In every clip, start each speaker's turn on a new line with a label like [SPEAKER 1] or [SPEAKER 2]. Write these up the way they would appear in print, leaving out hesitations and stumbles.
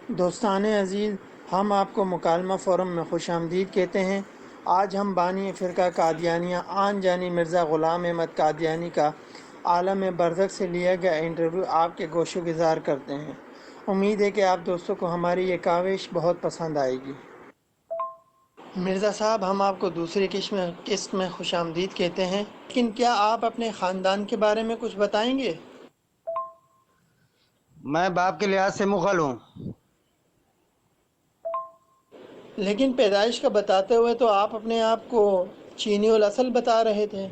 [SPEAKER 1] دوستان عزیز، ہم آپ کو مکالمہ فورم میں خوش آمدید کہتے ہیں۔ آج ہم بانی فرقہ قادیانیہ آن جانی مرزا غلام احمد قادیانی کا عالم برزخ سے لیا گیا انٹرویو آپ کے گوش گزار کرتے ہیں۔ امید ہے کہ آپ دوستوں کو ہماری یہ کاوش بہت پسند آئے گی۔ مرزا صاحب، ہم آپ کو دوسری قسط میں خوش آمدید کہتے ہیں، لیکن کیا آپ اپنے خاندان کے بارے میں کچھ بتائیں گے؟
[SPEAKER 2] میں باپ کے لحاظ سے مغل ہوں۔
[SPEAKER 1] لیکن پیدائش کا بتاتے ہوئے تو آپ اپنے آپ کو چینی الاصل بتا رہے تھے۔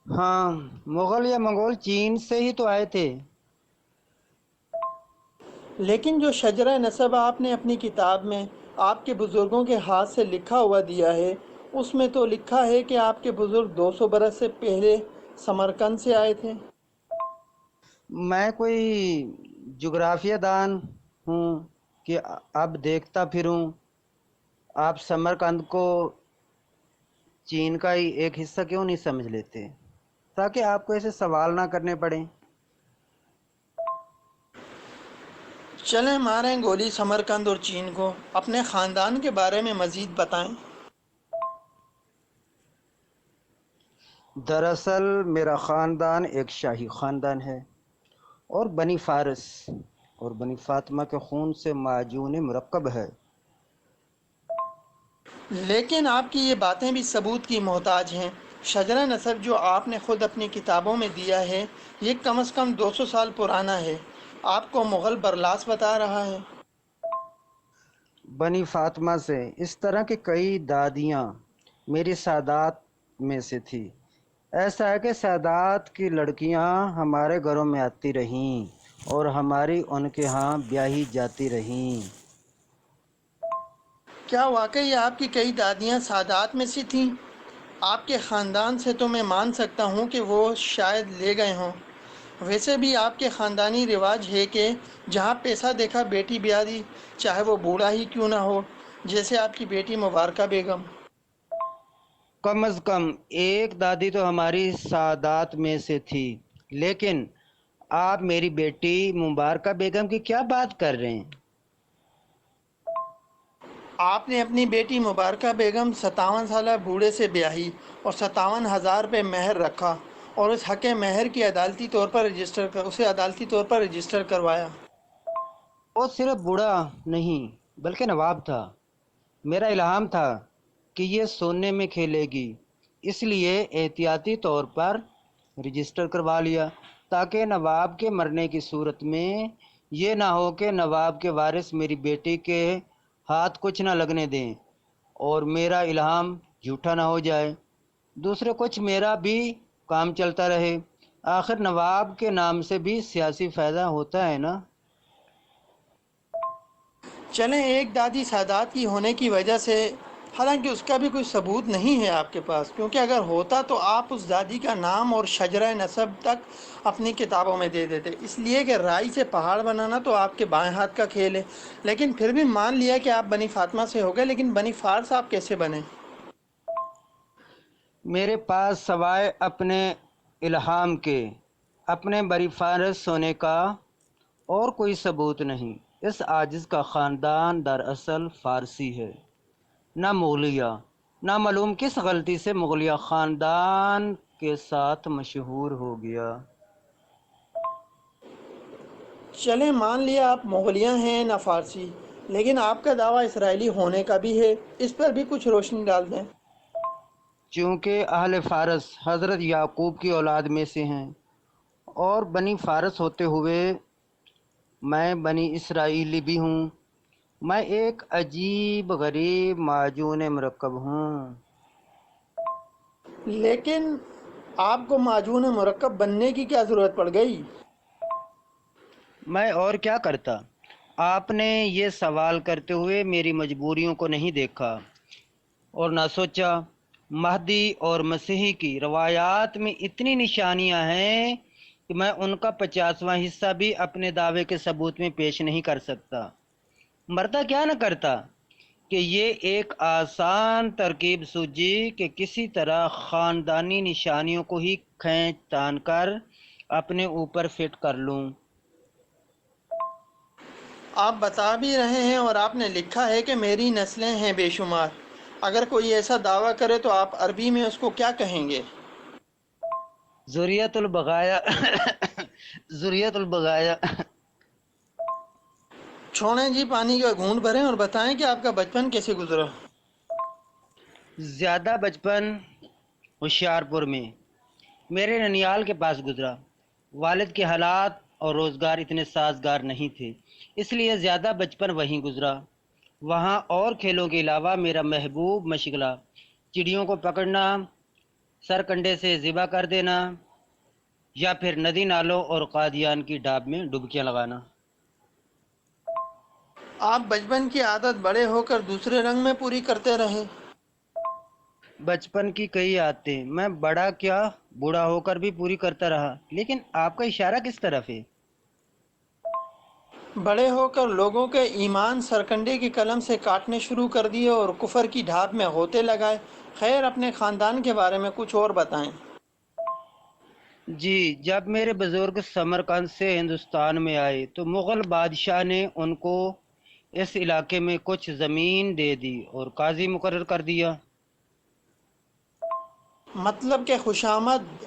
[SPEAKER 2] ہاں، مغل یا منگول چین سے ہی تو آئے تھے۔
[SPEAKER 1] لیکن جو شجرہ نسب آپ نے اپنی کتاب میں آپ کے بزرگوں کے ہاتھ سے لکھا ہوا دیا ہے، اس میں تو لکھا ہے کہ آپ کے بزرگ 200 برس سے پہلے سمرقند سے آئے تھے۔
[SPEAKER 2] میں کوئی جغرافیہ دان ہوں کہ اب دیکھتا پھروں آپ سمرقند کو چین کا ہی ایک حصہ کیوں نہیں سمجھ لیتے، تاکہ آپ کو ایسے سوال نہ کرنے پڑیں۔
[SPEAKER 1] چلیں ماریں گولی سمرقند اور چین کو، اپنے خاندان کے بارے میں مزید بتائیں۔
[SPEAKER 2] دراصل میرا خاندان ایک شاہی خاندان ہے، اور بنی فارس اور بنی فاطمہ کے خون سے معجون مرکب ہے۔
[SPEAKER 1] لیکن آپ کی یہ باتیں بھی ثبوت کی محتاج ہیں۔ شجرہ نسب جو آپ نے خود اپنی کتابوں میں دیا ہے، یہ کم از کم 200 سال پرانا ہے۔ آپ کو مغل برلاس بتا رہا ہے۔
[SPEAKER 2] بنی فاطمہ سے اس طرح کی کئی دادیاں میری سادات میں سے تھی۔ ایسا ہے کہ سادات کی لڑکیاں ہمارے گھروں میں آتی رہیں اور ہماری ان کے ہاں بیاہی جاتی رہیں۔
[SPEAKER 1] کیا واقعی آپ کی کئی دادیاں سادات میں سے تھیں؟ آپ کے خاندان سے تو میں مان سکتا ہوں کہ وہ شاید لے گئے ہوں۔ ویسے بھی آپ کے خاندانی رواج ہے کہ جہاں پیسہ دیکھا بیٹی بیاہ دی، چاہے وہ بوڑھا ہی کیوں نہ ہو، جیسے آپ کی بیٹی مبارکہ بیگم۔
[SPEAKER 2] کم از کم ایک دادی تو ہماری سادات میں سے تھی، لیکن آپ میری بیٹی مبارکہ بیگم کی کیا بات کر رہے ہیں؟
[SPEAKER 1] آپ نے اپنی بیٹی مبارکہ بیگم 57 سالہ بوڑھے سے بیاہی اور 57,000 روپے مہر رکھا، اور اس حق مہر کی اسے عدالتی طور پر رجسٹر کروایا۔
[SPEAKER 2] وہ صرف بوڑھا نہیں بلکہ نواب تھا۔ میرا الہام تھا کہ یہ سونے میں کھیلے گی، اس لیے احتیاطی طور پر رجسٹر کروا لیا، تاکہ نواب کے مرنے کی صورت میں یہ نہ ہو کہ نواب کے وارث میری بیٹی کے ہاتھ کچھ نہ لگنے دیں اور میرا الہام جھوٹا نہ ہو جائے۔ دوسرے کچھ میرا بھی کام چلتا رہے۔ آخر نواب کے نام سے بھی سیاسی فائدہ ہوتا ہے نا۔
[SPEAKER 1] چلیں ایک دادی سادات کی ہونے کی وجہ سے، حالانکہ اس کا بھی کوئی ثبوت نہیں ہے آپ کے پاس، کیونکہ اگر ہوتا تو آپ اس دادی کا نام اور شجرہ نسب تک اپنی کتابوں میں دے دیتے، اس لیے کہ رائی سے پہاڑ بنانا تو آپ کے بائیں ہاتھ کا کھیل ہے۔ لیکن پھر بھی مان لیا کہ آپ بنی فاطمہ سے ہو گئے، لیکن بنی فارس آپ کیسے بنے؟
[SPEAKER 2] میرے پاس سوائے اپنے الہام کے اپنے بری فارس ہونے کا اور کوئی ثبوت نہیں۔ اس عاجز کا خاندان دراصل فارسی ہے، نہ مغلیہ۔ نہ معلوم کس غلطی سے مغلیہ خاندان کے ساتھ مشہور ہو گیا۔
[SPEAKER 1] چلیں مان لیا آپ مغلیہ ہیں نہ فارسی، لیکن آپ کا دعویٰ اسرائیلی ہونے کا بھی ہے، اس پر بھی کچھ روشنی ڈال دیں۔
[SPEAKER 2] چونکہ اہل فارس حضرت یعقوب کی اولاد میں سے ہیں، اور بنی فارس ہوتے ہوئے میں بنی اسرائیلی بھی ہوں، میں ایک عجیب غریب معجون مرکب ہوں۔
[SPEAKER 1] لیکن آپ کو معجون مرکب بننے کی کیا ضرورت پڑ گئی؟
[SPEAKER 2] میں اور کیا کرتا؟ آپ نے یہ سوال کرتے ہوئے میری مجبوریوں کو نہیں دیکھا اور نہ سوچا۔ مہدی اور مسیحی کی روایات میں اتنی نشانیاں ہیں کہ میں ان کا 50واں حصہ بھی اپنے دعوے کے ثبوت میں پیش نہیں کر سکتا۔ مرتا کیا نہ کرتا کہ یہ ایک آسان ترکیب سوجی کہ کسی طرح خاندانی نشانیوں کو ہی کھینچ تان کر اپنے اوپر فٹ کر لوں۔
[SPEAKER 1] آپ بتا بھی رہے ہیں اور آپ نے لکھا ہے کہ میری نسلیں ہیں بے شمار۔ اگر کوئی ایسا دعویٰ کرے تو آپ عربی میں اس کو کیا کہیں گے؟
[SPEAKER 2] ذریت البغایا ذریت البغایا۔
[SPEAKER 1] چھوڑیں جی، پانی کا گھونٹ بھریں اور بتائیں کہ آپ کا بچپن کیسے گزرا؟
[SPEAKER 2] زیادہ بچپن ہوشیارپور میں، میرے ننیال کے پاس گزرا۔ والد کے حالات اور روزگار اتنے سازگار نہیں تھے، اس لیے زیادہ بچپن وہیں گزرا۔ وہاں اور کھیلوں کے علاوہ میرا محبوب مشغلہ چڑیوں کو پکڑنا، سر کنڈے سے ذبح کر دینا، یا پھر ندی نالوں اور قادیان کی ڈاب میں ڈبکیاں لگانا۔
[SPEAKER 1] آپ بچپن کی عادت بڑے ہو کر دوسرے رنگ میں پوری کرتے رہے۔
[SPEAKER 2] بچپن کی کئی عادتیں میں بڑا کیا بوڑھا ہو کر بھی پوری کرتا رہا، لیکن آپ کا اشارہ کس طرف ہے؟
[SPEAKER 1] بڑے ہو کر لوگوں کے ایمان سرکنڈے کی قلم سے کاٹنے شروع کر دیے اور کفر کی ڈھاب میں غوطے لگائے۔ خیر، اپنے خاندان کے بارے میں کچھ اور بتائیں۔
[SPEAKER 2] جی، جب میرے بزرگ سمرقند سے ہندوستان میں آئے تو مغل بادشاہ نے ان کو اس علاقے میں کچھ زمین دے دی اور قاضی مقرر کر دیا۔
[SPEAKER 1] مطلب کہ خوشامد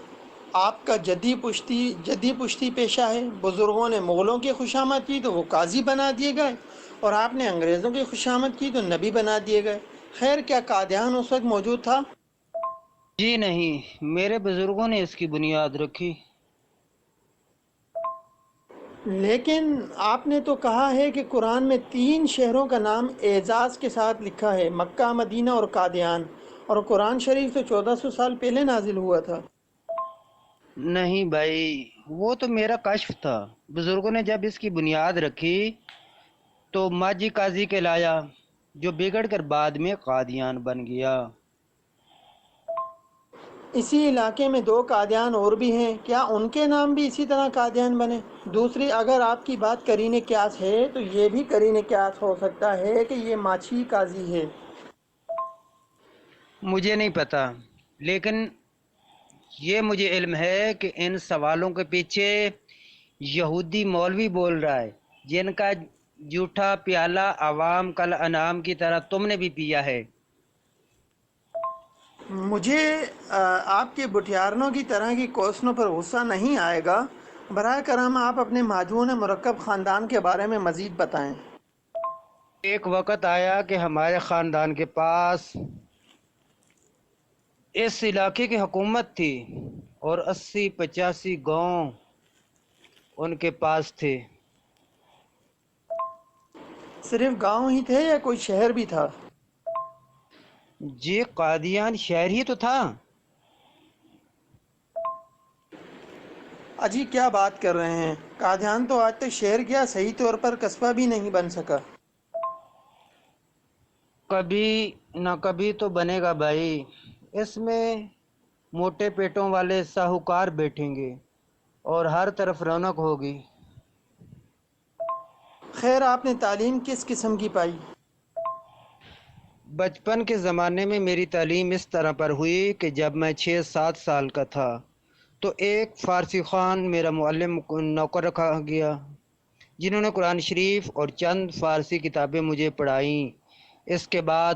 [SPEAKER 1] آپ کا جدی پشتی پیشہ ہے۔ بزرگوں نے مغلوں کی خوشامد کی تو وہ قاضی بنا دیے گئے، اور آپ نے انگریزوں کی خوشامد کی تو نبی بنا دیے گئے۔ خیر، کیا قادیان اس وقت موجود تھا؟
[SPEAKER 2] جی نہیں، میرے بزرگوں نے اس کی بنیاد رکھی۔
[SPEAKER 1] لیکن آپ نے تو کہا ہے کہ قرآن میں 3 شہروں کا نام اعزاز کے ساتھ لکھا ہے، مکہ، مدینہ اور قادیان، اور قرآن شریف تو 1400 سال پہلے نازل ہوا تھا۔
[SPEAKER 2] نہیں بھائی، وہ تو میرا کشف تھا۔ بزرگوں نے جب اس کی بنیاد رکھی تو ماجی قاضی کہلایا، جو بگڑ کر بعد میں قادیان بن گیا۔
[SPEAKER 1] اسی علاقے میں 2 قادیان اور بھی ہیں، کیا ان کے نام بھی اسی طرح قادیان بنے؟ دوسری، اگر آپ کی بات قرین قیاس ہے تو یہ بھی قرین قیاس ہو سکتا ہے کہ یہ ماچھی قاضی ہے۔
[SPEAKER 2] مجھے نہیں پتا، لیکن یہ مجھے علم ہے کہ ان سوالوں کے پیچھے یہودی مولوی بول رہا ہے، جن کا جھوٹا پیالہ عوام کل انعام کی طرح تم نے بھی پیا ہے۔
[SPEAKER 1] مجھے آپ کے بٹیارنوں کی طرح کی کوششوں پر غصہ نہیں آئے گا۔ براہ کرم آپ اپنے معجون مرکب خاندان کے بارے میں مزید بتائیں۔
[SPEAKER 2] ایک وقت آیا کہ ہمارے خاندان کے پاس اس علاقے کی حکومت تھی اور 80-85 گاؤں ان کے پاس تھے۔
[SPEAKER 1] صرف گاؤں ہی تھے یا کوئی شہر بھی تھا؟
[SPEAKER 2] جی، قادیان شہر ہی تو تھا۔
[SPEAKER 1] اجی، کیا بات کر رہے ہیں؟ قادیان تو آج تک شہر کیا صحیح طور پر قصبہ بھی نہیں بن سکا۔
[SPEAKER 2] کبھی نہ کبھی تو بنے گا بھائی، اس میں موٹے پیٹوں والے ساہوکار بیٹھیں گے اور ہر طرف رونق ہوگی۔
[SPEAKER 1] خیر، آپ نے تعلیم کس قسم کی پائی؟
[SPEAKER 2] بچپن کے زمانے میں میری تعلیم اس طرح پر ہوئی کہ جب میں 6-7 سال کا تھا تو ایک فارسی خوان میرا معلم نوکر رکھا گیا، جنہوں نے قرآن شریف اور چند فارسی کتابیں مجھے پڑھائیں۔ اس کے بعد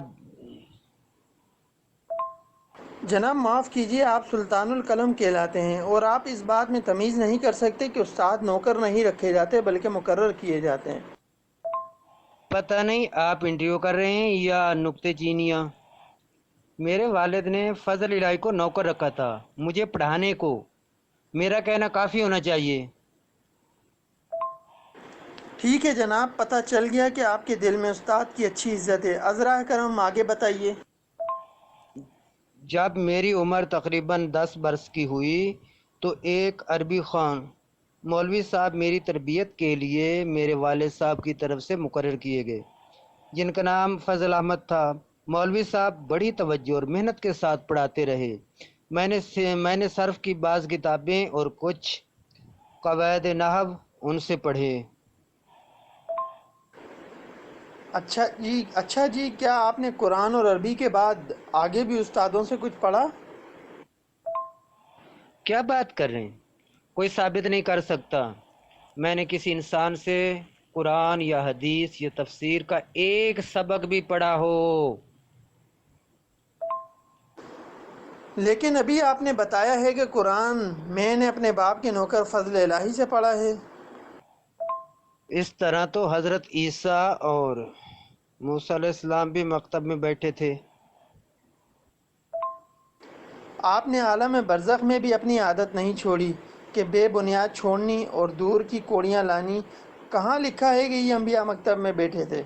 [SPEAKER 1] جناب معاف کیجیے، آپ سلطان القلم کہلاتے ہیں، اور آپ اس بات میں تمیز نہیں کر سکتے کہ استاد نوکر نہیں رکھے جاتے بلکہ مقرر کیے جاتے ہیں۔
[SPEAKER 2] پتہ نہیں آپ انٹرویو کر رہے ہیں یا نکتے چینیاں۔ میرے والد نے فضل الہی کو نوکر رکھا تھا، مجھے پڑھانے کو۔ میرا کہنا کافی ہونا چاہیے۔
[SPEAKER 1] ٹھیک ہے جناب، پتہ چل گیا کہ آپ کے دل میں استاد کی اچھی عزت ہے۔ عذرا کرم آگے بتائیے۔
[SPEAKER 2] جب میری عمر تقریباً 10 برس کی ہوئی تو ایک عربی خوان مولوی صاحب میری تربیت کے لیے میرے والد صاحب کی طرف سے مقرر کیے گئے، جن کا نام فضل احمد تھا۔ مولوی صاحب بڑی توجہ اور محنت کے ساتھ پڑھاتے رہے۔ میں نے صرف کی بعض کتابیں اور کچھ قواعد نحو ان سے پڑھے۔
[SPEAKER 1] اچھا جی، کیا آپ نے قرآن اور عربی کے بعد آگے بھی استادوں سے کچھ پڑھا؟
[SPEAKER 2] کیا بات کر رہے ہیں؟ کوئی ثابت نہیں کر سکتا۔ میں نے کسی انسان سے قرآن یا حدیث یا تفسیر کا ایک سبق بھی پڑھا ہو۔
[SPEAKER 1] لیکن ابھی آپ نے بتایا ہے کہ قرآن میں نے اپنے باپ کے نوکر فضل الہی سے پڑھا ہے۔
[SPEAKER 2] اس طرح تو حضرت عیسیٰ اور موسیٰ علیہ السلام بھی مکتب میں بیٹھے تھے۔
[SPEAKER 1] آپ نے عالم برزخ میں بھی اپنی عادت نہیں چھوڑی کہ بے بنیاد چھوڑنی اور دور کی کوڑیاں لانی۔ کہاں لکھا ہے کہ یہ انبیاء مکتب میں بیٹھے تھے؟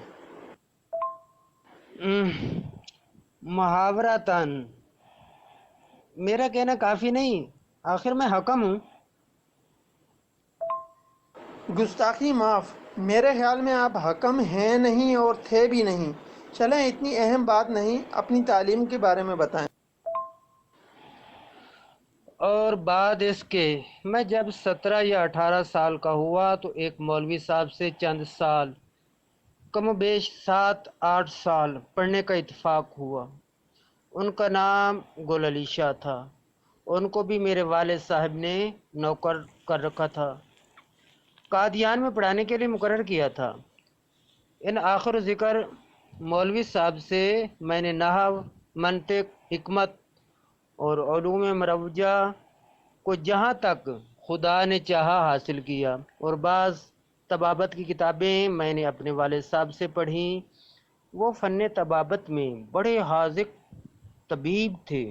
[SPEAKER 2] محاورتاً میرا کہنا کافی نہیں، آخر میں حکم ہوں۔
[SPEAKER 1] گستاخی معاف، میرے خیال میں آپ حکم ہیں نہیں اور تھے بھی نہیں۔ چلیں اتنی اہم بات نہیں، اپنی تعلیم کے بارے میں بتائیں۔
[SPEAKER 2] اور بعد اس کے میں جب 17 یا 18 سال کا ہوا تو ایک مولوی صاحب سے چند سال کم و بیش 7-8 سال پڑھنے کا اتفاق ہوا۔ ان کا نام گل علی شاہ تھا۔ ان کو بھی میرے والد صاحب نے نوکر کر رکھا تھا، قادیان میں پڑھانے کے لیے مقرر کیا تھا۔ ان آخر و ذکر مولوی صاحب سے میں نے نحو، منطق، حکمت اور علوم مروجہ کو جہاں تک خدا نے چاہا حاصل کیا، اور بعض طبابت کی کتابیں میں نے اپنے والد صاحب سے پڑھیں۔ وہ فن طبابت میں بڑے حاذق طبیب تھے۔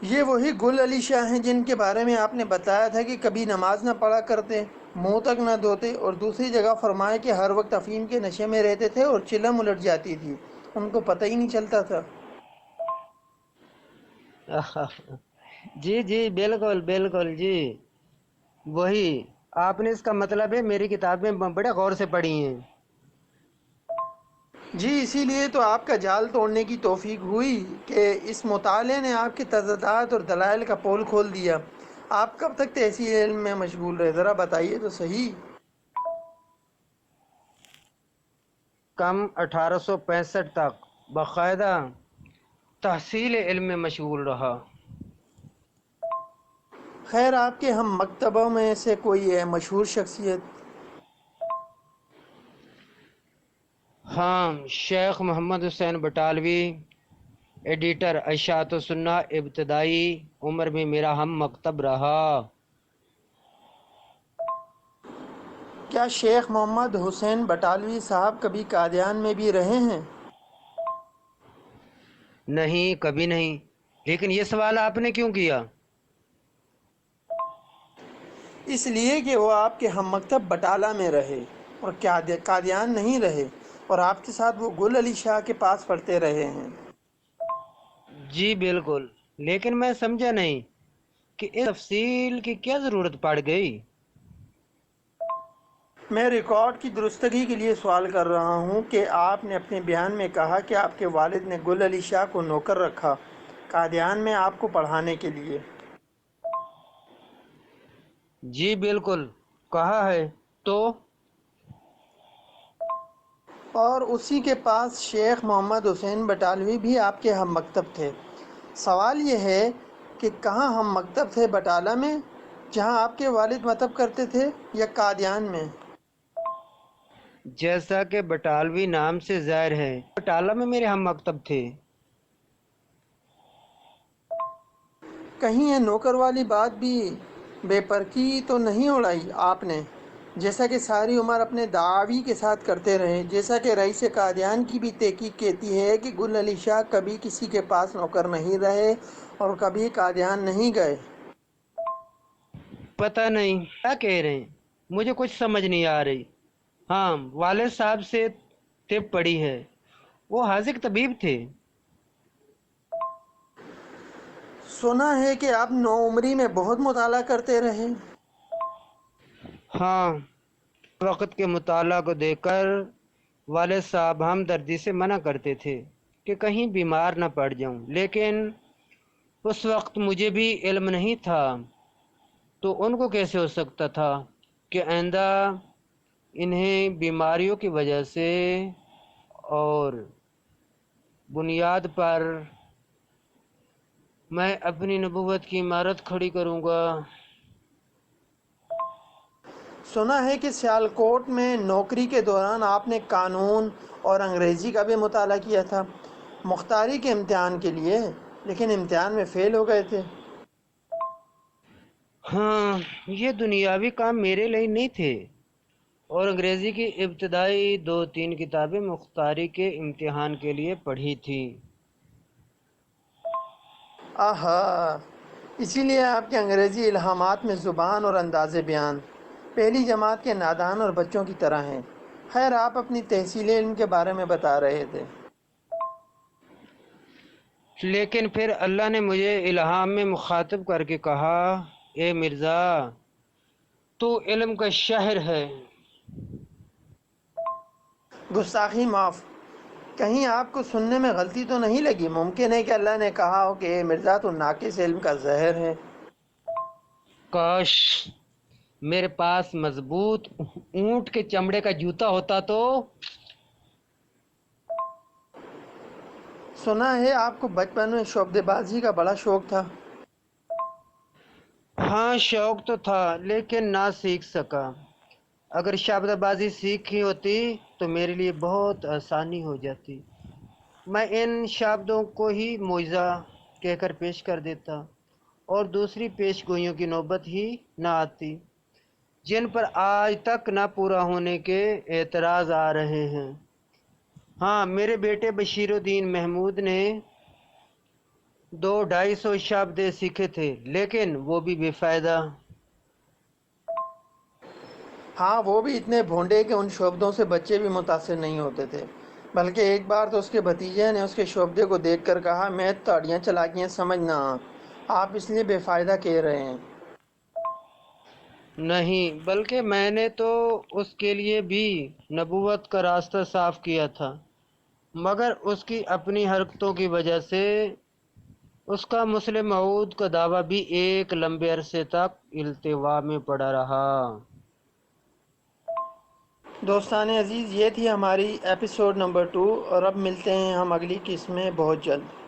[SPEAKER 1] یہ وہی گل علی شاہ ہیں جن کے بارے میں آپ نے بتایا تھا کہ کبھی نماز نہ پڑھا کرتے، منہ تک نہ دھوتے، اور دوسری جگہ فرمایا کہ ہر وقت افیم کے نشے میں رہتے تھے اور چلم الٹ جاتی تھی، ان کو پتہ ہی نہیں چلتا تھا۔
[SPEAKER 2] جی جی بالکل بالکل جی، وہی۔ آپ نے اس کا مطلب ہے میری کتابیں بڑے غور سے پڑھی ہیں۔
[SPEAKER 1] جی اسی لیے تو آپ کا جال توڑنے کی توفیق ہوئی کہ اس مطالعے نے آپ کے تضادات اور دلائل کا پول کھول دیا۔ آپ کب تک تحصیل علم میں مشغول رہے، ذرا بتائیے تو صحیح۔
[SPEAKER 2] کم 1865 تک باقاعدہ تحصیل علم میں مشغول رہا۔
[SPEAKER 1] خیر آپ کے ہم مکتبوں میں سے کوئی ہے مشہور شخصیت؟
[SPEAKER 2] ہاں، شیخ محمد حسین بٹالوی، ایڈیٹر اشاعت و سنہ، ابتدائی عمر میں میرا ہم مکتب رہا۔
[SPEAKER 1] کیا شیخ محمد حسین بٹالوی صاحب کبھی قادیان میں بھی رہے ہیں؟
[SPEAKER 2] نہیں، کبھی نہیں۔ لیکن یہ سوال آپ نے کیوں کیا؟
[SPEAKER 1] اس لیے کہ وہ آپ کے ہم مکتب بٹالہ میں رہے اور قادیان نہیں رہے، اور آپ کے ساتھ وہ گل علی شاہ کے پاس پڑھتے رہے ہیں۔
[SPEAKER 2] جی بالکل، لیکن میں سمجھا نہیں کہ اس تفصیل کی کیا ضرورت پڑ گئی۔
[SPEAKER 1] میں ریکارڈ کی درستگی کے لیے سوال کر رہا ہوں کہ آپ نے اپنے بیان میں کہا کہ آپ کے والد نے گل علی شاہ کو نوکر رکھا قادیان میں آپ کو پڑھانے کے لیے۔
[SPEAKER 2] جی بالکل کہا ہے تو۔
[SPEAKER 1] اور اسی کے پاس شیخ محمد حسین بٹالوی بھی آپ کے ہم مکتب تھے۔ سوال یہ ہے کہ کہاں ہم مکتب تھے، بٹالہ میں جہاں آپ کے والد مکتب کرتے تھے، یا قادیان میں؟
[SPEAKER 2] جیسا کہ بٹالوی نام سے ظاہر ہے، بٹالہ میں میرے ہم مکتب تھے۔
[SPEAKER 1] کہیں یہ نوکر والی بات بھی بے پرکی تو نہیں اڑائی آپ نے، جیسا کہ ساری عمر اپنے دعوی کے ساتھ کرتے رہے، جیسا کہ رئیس قادیان کی بھی تحقیق کہتی ہے کہ گل علی شاہ کبھی کسی کے پاس نوکر نہیں رہے اور کبھی قادیان نہیں گئے۔
[SPEAKER 2] پتہ نہیں کیا کہہ رہے ہیں، مجھے کچھ سمجھ نہیں آ رہی۔ ہاں، والد صاحب سے طب پڑھی ہے، وہ حاذق طبیب تھے۔
[SPEAKER 1] سنا ہے کہ آپ نوعمری میں بہت مطالعہ کرتے رہے۔
[SPEAKER 2] ہاں، وقت کے مطالعہ کو دیکھ کر والد صاحب ہمدردی سے منع کرتے تھے کہ کہیں بیمار نہ پڑ جاؤں، لیکن اس وقت مجھے بھی علم نہیں تھا، تو ان کو کیسے ہو سکتا تھا کہ آئندہ انہیں بیماریوں کی وجہ سے اور بنیاد پر میں اپنی نبوت کی عمارت کھڑی کروں گا۔
[SPEAKER 1] سنا ہے کہ سیالکوٹ میں نوکری کے دوران آپ نے قانون اور انگریزی کا بھی مطالعہ کیا تھا مختاری کے امتحان کے لیے، لیکن امتحان میں فیل ہو گئے تھے۔
[SPEAKER 2] ہاں، یہ دنیاوی کام میرے لیے نہیں تھے، اور انگریزی کی ابتدائی 2-3 کتابیں مختاری کے امتحان کے لیے پڑھی تھیں۔
[SPEAKER 1] آہا، اسی لیے آپ کے انگریزی الہامات میں زبان اور انداز بیان پہلی جماعت کے نادان اور بچوں کی طرح ہیں۔ خیر، آپ اپنی تحصیل علم کے بارے میں بتا رہے تھے۔
[SPEAKER 2] لیکن پھر اللہ نے مجھے الہام میں مخاطب کر کے کہا، اے مرزا، تو علم کا شہر ہے۔
[SPEAKER 1] گستاخی معاف، کہیں آپ کو سننے میں غلطی تو نہیں لگی؟ ممکن ہے کہ اللہ نے کہا ہو کہ اے مرزا تو ناقص علم کا زہر ہے۔
[SPEAKER 2] کاش میرے پاس مضبوط اونٹ کے چمڑے کا جوتا ہوتا تو۔
[SPEAKER 1] سنا ہے آپ کو بچپن میں شعبدے بازی کا بڑا شوق تھا۔
[SPEAKER 2] ہاں، شوق تو تھا لیکن نہ سیکھ سکا۔ اگر شابدہ بازی سیکھی ہوتی تو میرے لیے بہت آسانی ہو جاتی۔ میں ان شابدوں کو ہی معجزہ کہہ کر پیش کر دیتا، اور دوسری پیش گوئیوں کی نوبت ہی نہ آتی جن پر آج تک نہ پورا ہونے کے اعتراض آ رہے ہیں۔ ہاں، میرے بیٹے بشیر الدین محمود نے 200-250 شابدے سیکھے تھے، لیکن وہ بھی بے فائدہ۔
[SPEAKER 1] ہاں، وہ بھی اتنے بھونڈے کہ ان شعبدوں سے بچے بھی متاثر نہیں ہوتے تھے، بلکہ ایک بار تو اس کے بھتیجے نے اس کے شعبدے کو دیکھ کر کہا، میں تاڑیاں چلاکیاں سمجھ نہ آپ اس لیے بے فائدہ کہہ رہے ہیں۔
[SPEAKER 2] نہیں، بلکہ میں نے تو اس کے لیے بھی نبوت کا راستہ صاف کیا تھا، مگر اس کی اپنی حرکتوں کی وجہ سے اس کا مسلم موعود کا دعویٰ بھی ایک لمبے عرصے تک التوا میں پڑا رہا۔
[SPEAKER 1] دوستان عزیز، یہ تھی ہماری ایپیسوڈ نمبر 2، اور اب ملتے ہیں ہم اگلی قسط میں بہت جلد۔